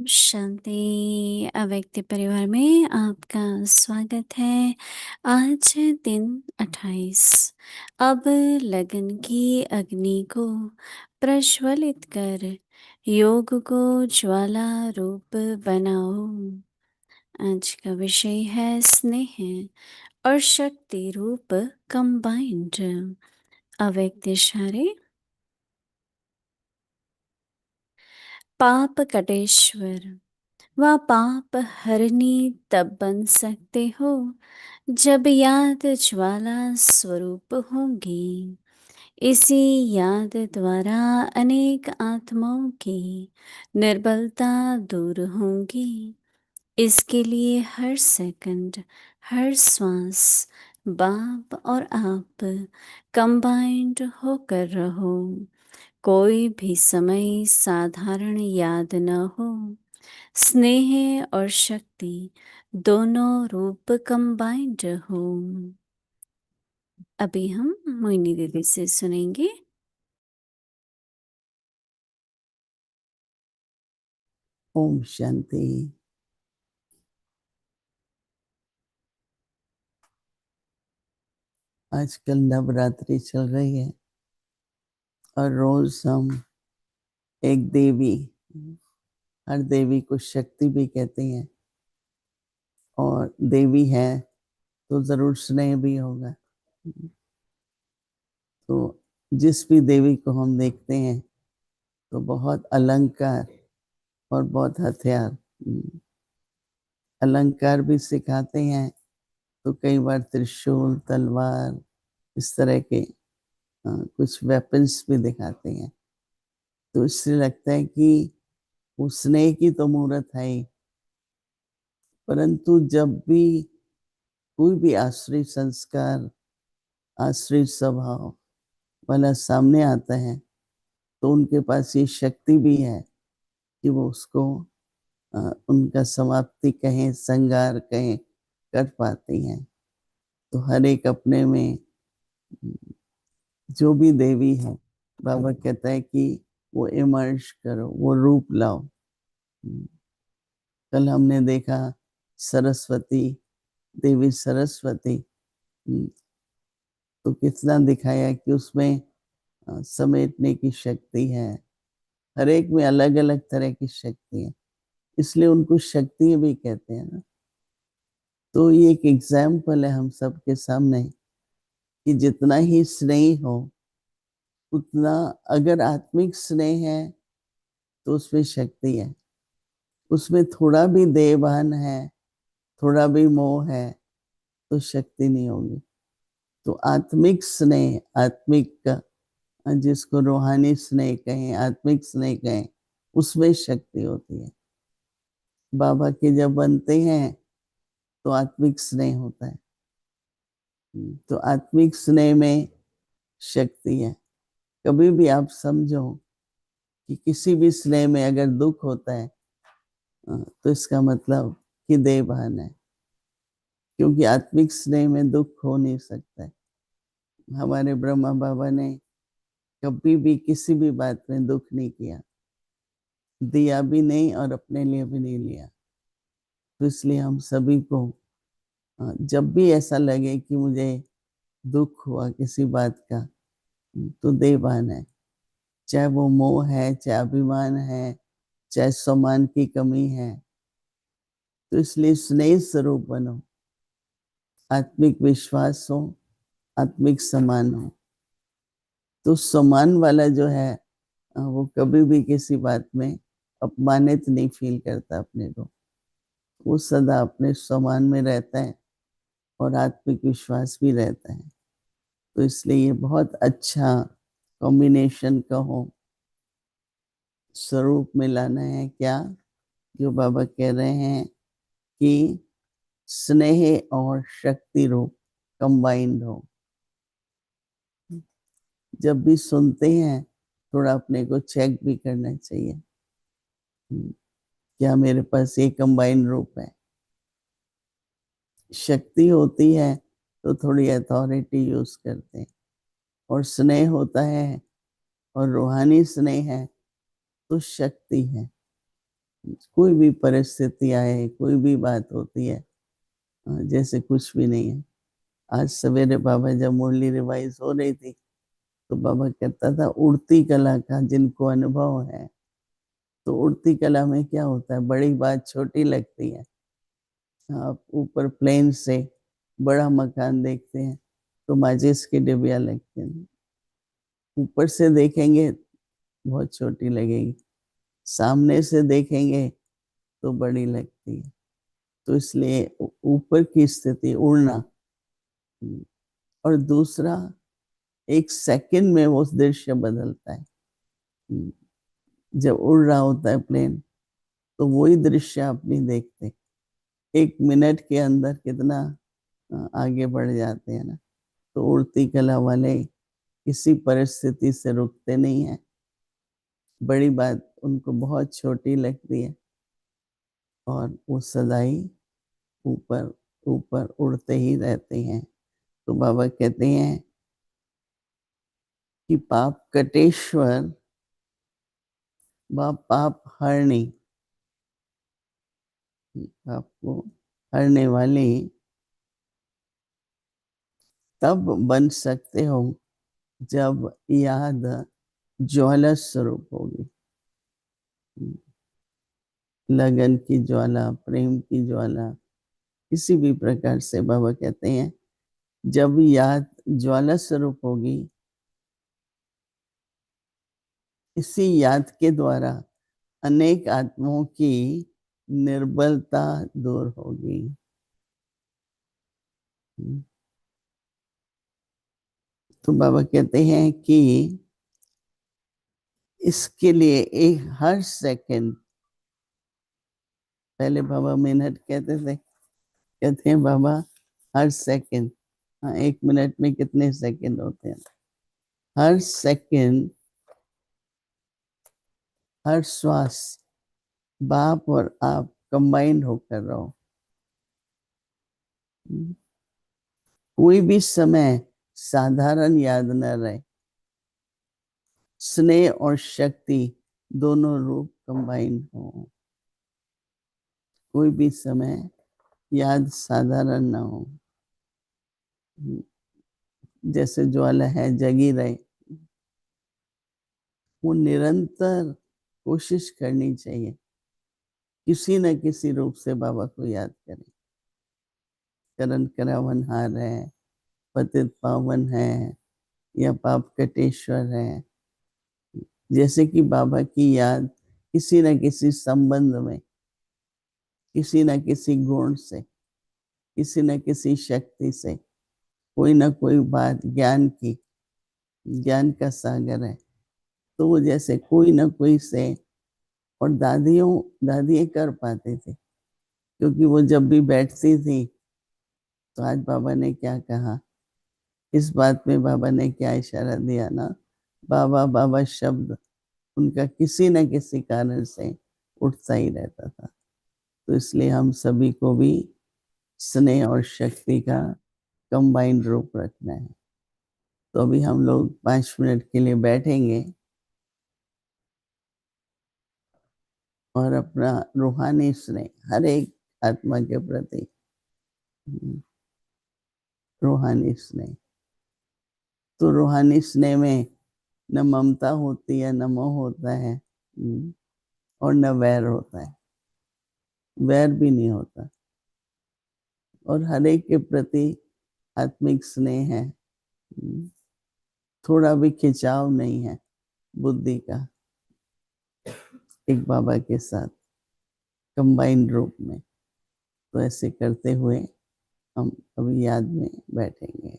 शांति अव्यक्त परिवार में आपका स्वागत है। आज है दिन 28। अब लगन की अग्नि को प्रज्वलित कर योग को ज्वाला रूप बनाओ। आज का विषय है स्नेह और शक्ति रूप कंबाइंड। अव्यक्त इशारे। पाप कटेश्वर व पाप हरनी तब बन सकते हो जब याद ज्वाला स्वरूप होगी। इसी याद द्वारा अनेक आत्माओं की निर्बलता दूर होगी। इसके लिए हर सेकंड, हर श्वास बाप और आप कंबाइंड होकर रहो। कोई भी समय साधारण याद न हो। स्नेह और शक्ति दोनों रूप कंबाइंड हो। अभी हम मोहिनी दीदी से सुनेंगे। ओम शांति। आजकल नवरात्रि चल रही है और रोज हम एक देवी, हर देवी को शक्ति भी कहते हैं, और देवी है तो जरूर स्नेह भी होगा। तो जिस भी देवी को हम देखते हैं तो बहुत अलंकार और बहुत हथियार, अलंकार भी सिखाते हैं। तो कई बार त्रिशूल, तलवार, इस तरह के कुछ वेपन्स भी दिखाते हैं। तो इससे लगता है कि वो स्नेह की तो मूर्त है ही, परंतु जब भी कोई भी आश्रित संस्कार, आश्रित स्वभाव वाला सामने आता है तो उनके पास ये शक्ति भी है कि वो उसको उनका समाप्ति कहें, संगार कहें, कर पाती हैं। तो हर एक अपने में जो भी देवी है, बाबा कहता है कि वो इमर्ज करो, वो रूप लाओ। कल हमने देखा सरस्वती देवी, सरस्वती, तो कितना दिखाया कि उसमें समेटने की शक्ति है। हर एक में अलग अलग तरह की शक्ति है, इसलिए उनको शक्ति भी कहते हैं ना। तो ये एक एग्जाम्पल है हम सबके सामने कि जितना ही स्नेह हो, उतना अगर आत्मिक स्नेह है तो उसमें शक्ति है। उसमें थोड़ा भी देहभान है, थोड़ा भी मोह है, तो शक्ति नहीं होगी। तो आत्मिक स्नेह, आत्मिक का, जिसको रूहानी स्नेह कहें, आत्मिक स्नेह कहें, उसमें शक्ति होती है। बाबा के जब बनते हैं तो आत्मिक स्नेह होता है। तो आत्मिक स्नेह में शक्ति है। कभी भी आप समझो कि किसी भी स्नेह में अगर दुख होता है तो इसका मतलब कि देहभान है, क्योंकि आत्मिक स्नेह में दुख हो नहीं सकता है। हमारे ब्रह्मा बाबा ने कभी भी किसी भी बात में दुख नहीं किया, दिया भी नहीं और अपने लिए भी नहीं लिया। तो इसलिए हम सभी को जब भी ऐसा लगे कि मुझे दुख हुआ किसी बात का, तो देहभान है। चाहे वो मोह है, चाहे अभिमान है, चाहे सम्मान की कमी है, तो इसलिए स्नेह स्वरूप बनो। आत्मिक विश्वास हो, आत्मिक सम्मान हो। तो सम्मान वाला जो है वो कभी भी किसी बात में अपमानित नहीं फील करता अपने को। वो सदा अपने सम्मान में रहता है और आत्मिक विश्वास भी रहता है। तो इसलिए ये बहुत अच्छा कॉम्बिनेशन कहो, स्वरूप में लाना है। क्या जो बाबा कह रहे हैं कि स्नेह और शक्ति रूप कंबाइंड हो। जब भी सुनते हैं थोड़ा अपने को चेक भी करना चाहिए, क्या मेरे पास ये कंबाइंड रूप है। शक्ति होती है तो थोड़ी अथॉरिटी यूज करते हैं, और स्नेह होता है और रूहानी स्नेह है तो शक्ति है। कोई भी परिस्थिति आए, कोई भी बात होती है, जैसे कुछ भी नहीं है। आज सवेरे बाबा जब मुरली रिवाइज हो रही थी, तो बाबा कहता था उड़ती कला का जिनको अनुभव है। तो उड़ती कला में क्या होता है, बड़ी बात छोटी लगती है। आप ऊपर प्लेन से बड़ा मकान देखते हैं तो माचिस की डिबिया लगती है, ऊपर से देखेंगे बहुत छोटी लगेगी, सामने से देखेंगे तो बड़ी लगती है। तो इसलिए ऊपर की स्थिति उड़ना, और दूसरा एक सेकंड में वो दृश्य बदलता है। जब उड़ रहा होता है प्लेन तो वही दृश्य आप नहीं देखते, 1 मिनट के अंदर कितना आगे बढ़ जाते हैं ना। तो उड़ती कला वाले किसी परिस्थिति से रुकते नहीं है, बड़ी बात उनको बहुत छोटी लगती है और वो सदाई ऊपर ऊपर उड़ते ही रहते हैं। तो बाबा कहते हैं कि पाप कटेश्वर व पाप हरणी, पाप को हरने वाली तब बन सकते हो जब याद ज्वाला स्वरूप होगी। लगन की ज्वाला, प्रेम की ज्वाला, किसी भी प्रकार से बाबा कहते हैं जब याद ज्वाला स्वरूप होगी, इसी याद के द्वारा अनेक आत्माओं की निर्बलता दूर होगी। तो बाबा कहते हैं कि इसके लिए एक हर सेकंड, पहले बाबा मिनट कहते थे, कहते हैं बाबा हर सेकंड। हाँ, 1 मिनट में कितने सेकंड होते हैं? हर सेकंड, हर श्वास बाप और आप कंबाइंड होकर रहो। कोई भी समय साधारण याद न रहे, स्नेह और शक्ति दोनों रूप कंबाइंड हो। कोई भी समय याद साधारण ना हो, जैसे ज्वाला है जगी रहे। वो निरंतर कोशिश करनी चाहिए किसी न किसी रूप से बाबा को याद करें। करण करावन हार है, पतित पावन है, या पाप कटेश्वर है, जैसे कि बाबा की याद किसी न किसी संबंध में, किसी न किसी गुण से, किसी न किसी शक्ति से, कोई ना कोई बात ज्ञान की, ज्ञान का सागर है। तो वो जैसे कोई ना कोई से, और दादियाँ कर पाती थी, क्योंकि वो जब भी बैठती थी तो आज बाबा ने क्या कहा, इस बात में बाबा ने क्या इशारा दिया ना, बाबा बाबा शब्द उनका किसी न किसी कारण से उठता ही रहता था। तो इसलिए हम सभी को भी स्नेह और शक्ति का कंबाइंड रूप रखना है। तो अभी हम लोग 5 मिनट के लिए बैठेंगे और अपना रूहानी स्नेह हर एक आत्मा के प्रति, रूहानी स्नेह। तो रूहानी स्नेह में न ममता होती है, न मोह होता है, और न वैर होता है, वैर भी नहीं होता। और हर एक के प्रति आत्मिक स्नेह है, थोड़ा भी खिंचाव नहीं है बुद्धि का, एक बाबा के साथ कंबाइंड रूप में। तो ऐसे करते हुए हम अभी याद में बैठेंगे।